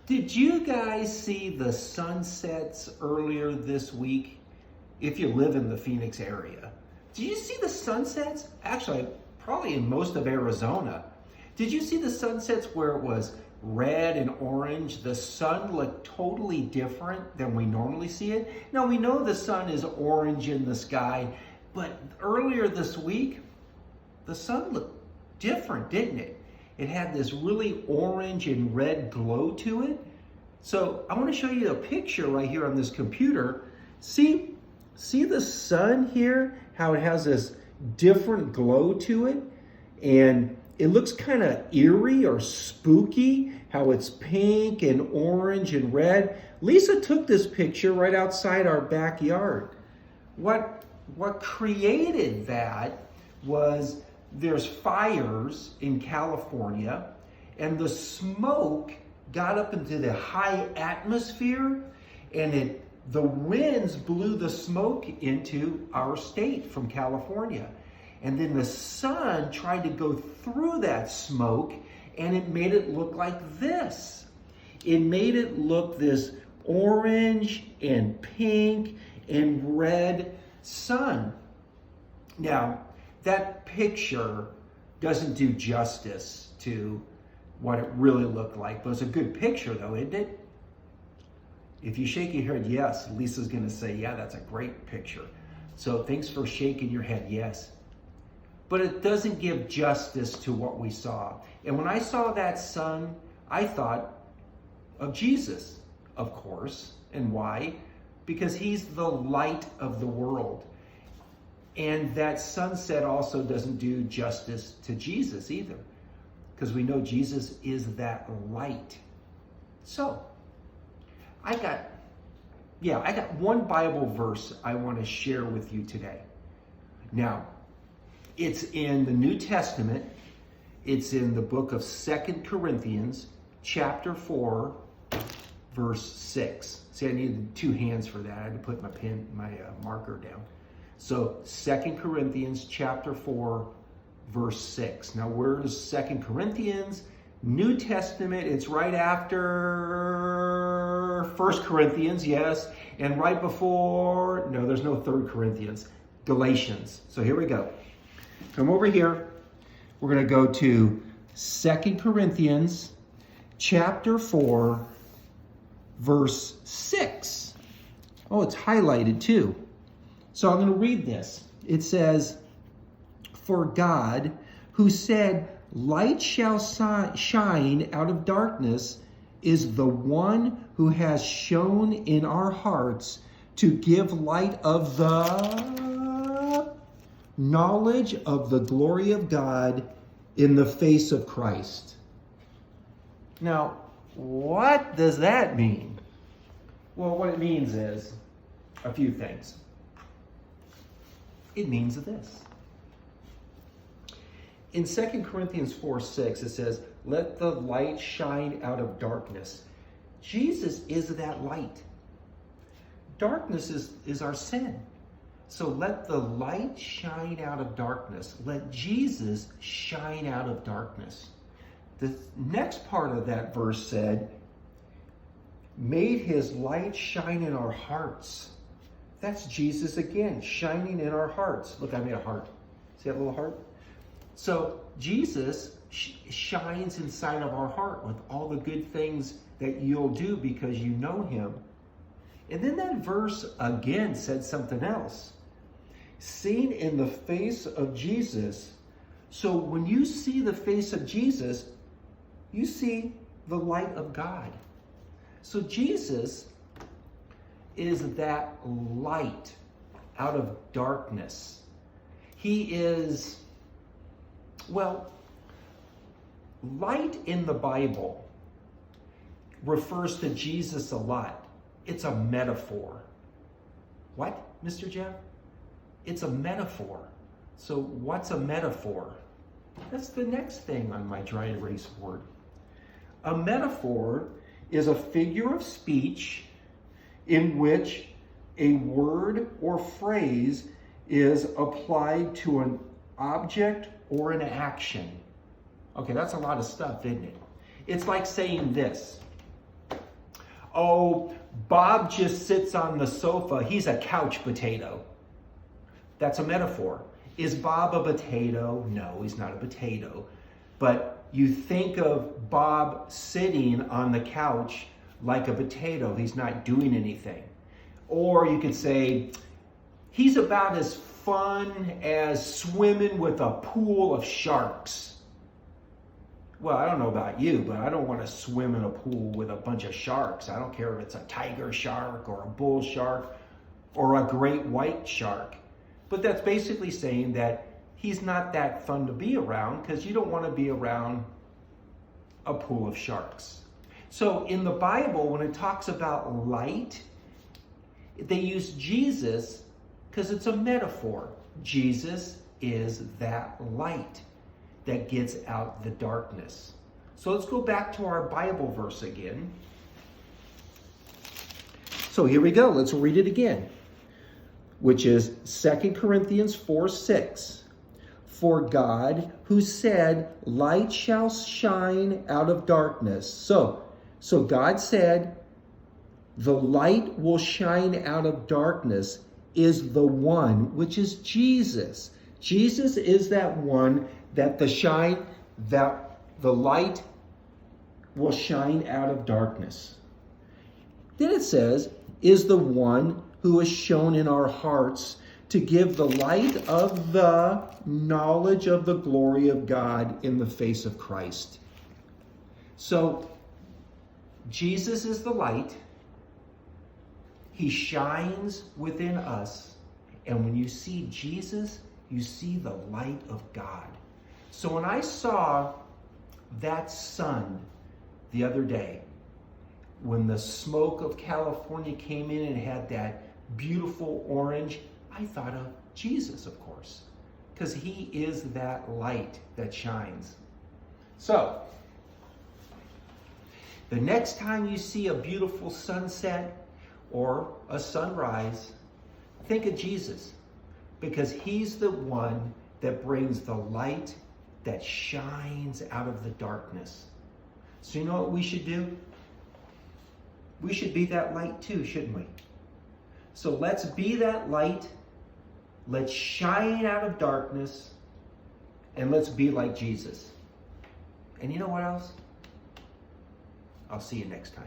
Did you guys see the sunsets earlier this week? If you live in the Phoenix area, did you see the sunsets? Actually, probably in most of Arizona. Did you see the sunsets where it was red and orange? The sun looked totally different than we normally see it. Now we know the sun is orange in the sky, but earlier this week, the sun looked different, didn't it? It had this really orange and red glow to it. So I want to show you a picture right here on this computer. See the sun here, how it has this different glow to it? And it looks kind of eerie or spooky, how it's pink and orange and red. Lisa took this picture right outside our backyard. What created that was there's fires in California, and the smoke got up into the high atmosphere, and the winds blew the smoke into our state from California. And then the sun tried to go through that smoke, and it made it look like this. It made it look this orange and pink and red sun. Now, that picture doesn't do justice to what it really looked like, but it's a good picture though, isn't it? If you shake your head yes, Lisa's gonna say, yeah, that's a great picture. So thanks for shaking your head yes. But it doesn't give justice to what we saw. And when I saw that sun, I thought of Jesus, of course. And why? Because he's the light of the world. And that sunset also doesn't do justice to Jesus either, because we know Jesus is that light. So, I got one Bible verse I want to share with you today. Now, it's in the New Testament. It's in the book of 2 Corinthians, chapter 4, verse 6. See, I needed two hands for that. I had to put my marker down. So 2 Corinthians chapter 4, verse 6. Now where's 2 Corinthians? New Testament, it's right after 1 Corinthians, yes. And right before, no, there's no 3 Corinthians, Galatians. So here we go. Come over here. We're going to go to 2 Corinthians chapter 4, verse 6. Oh, it's highlighted too. So I'm going to read this. It says, "For God, who said, 'Light shall shine out of darkness,' is the one who has shone in our hearts to give light of the knowledge of the glory of God in the face of Christ." Now, what does that mean? Well, what it means is a few things. It means this. In 2 Corinthians 4:6, it says, "Let the light shine out of darkness." Jesus is that light. Darkness is our sin. So let the light shine out of darkness. Let Jesus shine out of darkness. The next part of that verse said, "Made his light shine in our hearts." That's Jesus again, shining in our hearts. Look, I made a heart. See that little heart? So Jesus shines inside of our heart with all the good things that you'll do because you know him. And then that verse again said something else. Seen in the face of Jesus. So when you see the face of Jesus, you see the light of God. So Jesus is that light out of darkness. He is, well, light in the Bible refers to Jesus a lot. It's a metaphor. What, Mr. Jeff? It's a metaphor. So what's a metaphor? That's the next thing on my dry erase board. A metaphor is a figure of speech in which a word or phrase is applied to an object or an action. Okay, that's a lot of stuff, isn't it? It's like saying this. oh, Bob just sits on the sofa. He's a couch potato. That's a metaphor. Is Bob a potato? No, he's not a potato. But you think of Bob sitting on the couch like a potato. He's not doing anything. Or you could say, he's about as fun as swimming with a pool of sharks. Well, I don't know about you, but I don't want to swim in a pool with a bunch of sharks. I don't care if it's a tiger shark or a bull shark or a great white shark. But that's basically saying that he's not that fun to be around because you don't want to be around a pool of sharks. So in the Bible, when it talks about light, they use Jesus because it's a metaphor. Jesus is that light that gets out the darkness. So let's go back to our Bible verse again. So here we go. Let's read it again, which is 2 Corinthians 4:6. For God, who said, light shall shine out of darkness. So God said, the light will shine out of darkness is the one, which is Jesus. Jesus is that one that the light will shine out of darkness. Then it says, is the one who is shown in our hearts to give the light of the knowledge of the glory of God in the face of Christ. So Jesus is the light. He shines within us. And when you see Jesus, you see the light of God. So when I saw that sun the other day, when the smoke of California came in and had that beautiful orange, I thought of Jesus, of course, because he is that light that shines. So, the next time you see a beautiful sunset or a sunrise, think of Jesus, because he's the one that brings the light that shines out of the darkness. So you know what we should do? We should be that light too, shouldn't we? So let's be that light. Let's shine out of darkness, and let's be like Jesus. And you know what else? I'll see you next time.